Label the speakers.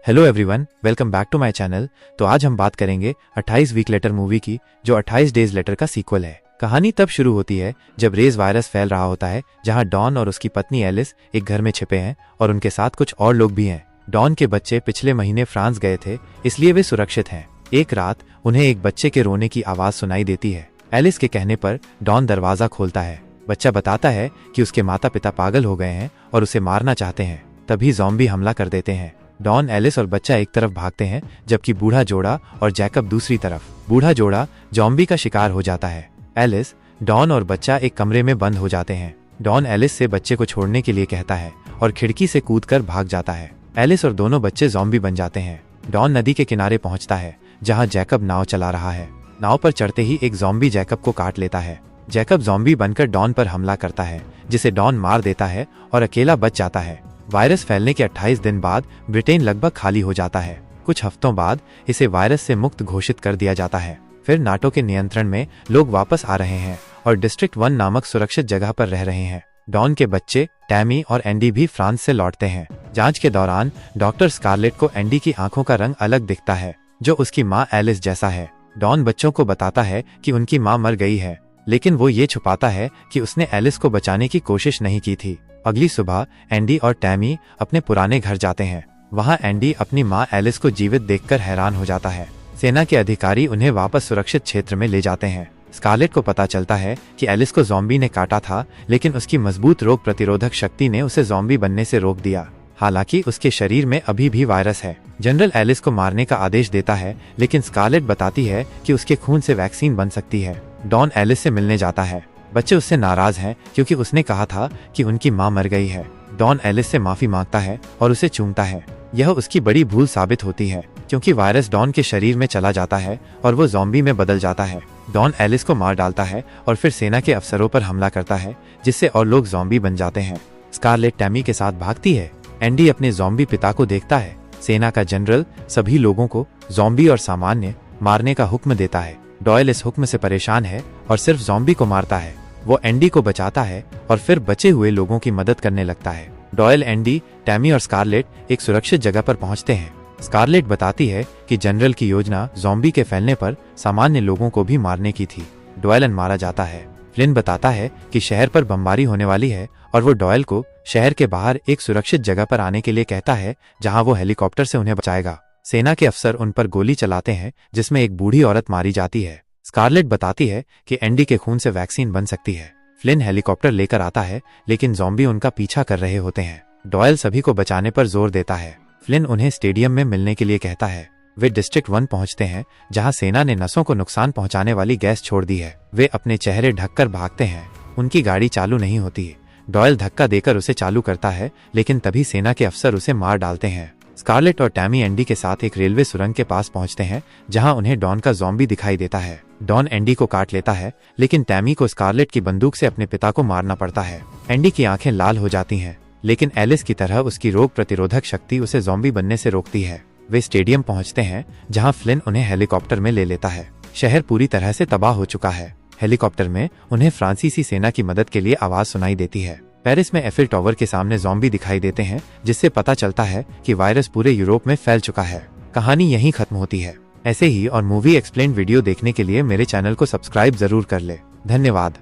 Speaker 1: Hello everyone, welcome back to my channel. तो आज हम बात करेंगे 28 वीक लेटर मूवी की, जो 28 डेज लेटर का सीक्वल है। कहानी तब शुरू होती है जब रेज वायरस फैल रहा होता है, जहां डॉन और उसकी पत्नी एलिस एक घर में छिपे हैं और उनके साथ कुछ और लोग भी हैं। डॉन के बच्चे पिछले महीने फ्रांस गए थे, इसलिए वे सुरक्षित हैं। एक रात उन्हें एक बच्चे के रोने की आवाज सुनाई देती है। एलिस के कहने पर डॉन दरवाजा खोलता है। बच्चा बताता है कि उसके माता पिता पागल हो गए हैं और उसे मारना चाहते हैं। तभी ज़ॉम्बी हमला कर देते हैं। डॉन, एलिस और बच्चा एक तरफ भागते हैं, जबकि बूढ़ा जोड़ा और जैकब दूसरी तरफ। बूढ़ा जोड़ा ज़ॉम्बी का शिकार हो जाता है। एलिस, डॉन और बच्चा एक कमरे में बंद हो जाते हैं। डॉन एलिस से बच्चे को छोड़ने के लिए कहता है और खिड़की से कूदकर भाग जाता है। एलिस और दोनों बच्चे ज़ॉम्बी बन जाते हैं। डॉन नदी के किनारे पहुंचता है, जहां जैकब नाव चला रहा है। नाव पर चढ़ते ही एक ज़ॉम्बी जैकब को काट लेता है। जैकब ज़ॉम्बी बनकर डॉन पर हमला करता है, जिसे डॉन मार देता है और अकेला बच जाता है। वायरस फैलने के 28 दिन बाद ब्रिटेन लगभग खाली हो जाता है। कुछ हफ्तों बाद इसे वायरस से मुक्त घोषित कर दिया जाता है। फिर नाटो के नियंत्रण में लोग वापस आ रहे हैं और डिस्ट्रिक्ट 1 नामक सुरक्षित जगह पर रह रहे हैं। डॉन के बच्चे टैमी और एंडी भी फ्रांस से लौटते हैं। जांच के दौरान डॉक्टर स्कारलेट को एंडी की आंखों का रंग अलग दिखता है, जो उसकी माँ एलिस जैसा है। डॉन बच्चों को बताता है कि उनकी माँ मर गई है, लेकिन वो ये छुपाता है कि उसने एलिस को बचाने की कोशिश नहीं की थी। अगली सुबह एंडी और टैमी अपने पुराने घर जाते हैं। वहां एंडी अपनी मां एलिस को जीवित देखकर हैरान हो जाता है। सेना के अधिकारी उन्हें वापस सुरक्षित क्षेत्र में ले जाते हैं। स्कारलेट को पता चलता है कि एलिस को ज़ॉम्बी ने काटा था, लेकिन उसकी मजबूत रोग प्रतिरोधक शक्ति ने उसे ज़ॉम्बी बनने से रोक दिया। हालांकि उसके शरीर में अभी भी वायरस है। जनरल एलिस को मारने का आदेश देता है, लेकिन स्कारलेट बताती है कि उसके खून से वैक्सीन बन सकती है। डॉन एलिस से मिलने जाता है। बच्चे उससे नाराज हैं क्योंकि उसने कहा था कि उनकी मां मर गई है। डॉन एलिस से माफी मांगता है और उसे चूमता है। यह उसकी बड़ी भूल साबित होती है, क्योंकि वायरस डॉन के शरीर में चला जाता है और वो ज़ॉम्बी में बदल जाता है। डॉन एलिस को मार डालता है और फिर सेना के अफसरों पर हमला करता है, जिससे और लोग ज़ॉम्बी बन जाते हैं। स्कारलेट टैमी के साथ भागती है। एंडी अपने ज़ॉम्बी पिता को देखता है। सेना का जनरल सभी लोगों को ज़ॉम्बी और सामान्य मारने का हुक्म देता है। डॉयल इस हुक्म से परेशान है और सिर्फ ज़ॉम्बी को मारता है। वो एंडी को बचाता है और फिर बचे हुए लोगों की मदद करने लगता है। डॉयल, एंडी, टैमी और स्कारलेट एक सुरक्षित जगह पर पहुंचते हैं। स्कारलेट बताती है कि जनरल की योजना ज़ॉम्बी के फैलने पर सामान्य लोगों को भी मारने की थी। डॉयलन मारा जाता है। फ्लिन बताता है कि शहर पर बमबारी होने वाली है और वो डॉयल को शहर के बाहर एक सुरक्षित जगह पर आने के लिए कहता है, जहां वो हेलीकॉप्टर से उन्हें बचाएगा। सेना के अफसर उन पर गोली चलाते हैं, जिसमें एक बूढ़ी औरत मारी जाती है। स्कारलेट बताती है कि एंडी के खून से वैक्सीन बन सकती है। फ्लिन हेलीकॉप्टर लेकर आता है, लेकिन ज़ॉम्बी उनका पीछा कर रहे होते हैं। डॉयल सभी को बचाने पर जोर देता है। फ्लिन उन्हें स्टेडियम में मिलने के लिए कहता है। वे डिस्ट्रिक्ट 1 पहुंचते हैं, जहां सेना ने नसों को नुकसान पहुंचाने वाली गैस छोड़ दी है। वे अपने चेहरे ढककर भागते हैं। उनकी गाड़ी चालू नहीं होती। डॉयल धक्का देकर उसे चालू करता है, लेकिन तभी सेना के अफसर उसे मार डालते हैं। स्कारलेट और टैमी एंडी के साथ एक रेलवे सुरंग के पास पहुंचते हैं, जहां उन्हें डॉन का ज़ॉम्बी दिखाई देता है। डॉन एंडी को काट लेता है, लेकिन टैमी को स्कारलेट की बंदूक से अपने पिता को मारना पड़ता है। एंडी की आंखें लाल हो जाती हैं, लेकिन एलिस की तरह उसकी रोग प्रतिरोधक शक्ति उसे ज़ॉम्बी बनने से रोकती है। वे स्टेडियम पहुंचते हैं, जहां फ्लिन उन्हें हेलीकॉप्टर में ले लेता है। शहर पूरी तरह से तबाह हो चुका है। हेलीकॉप्टर में उन्हें फ्रांसीसी सेना की मदद के लिए आवाज सुनाई देती है। पेरिस में एफिल टावर के सामने ज़ॉम्बी दिखाई देते हैं, जिससे पता चलता है कि वायरस पूरे यूरोप में फैल चुका है। कहानी यहीं खत्म होती है। ऐसे ही और मूवी एक्सप्लेन्ड वीडियो देखने के लिए मेरे चैनल को सब्सक्राइब जरूर कर ले। धन्यवाद।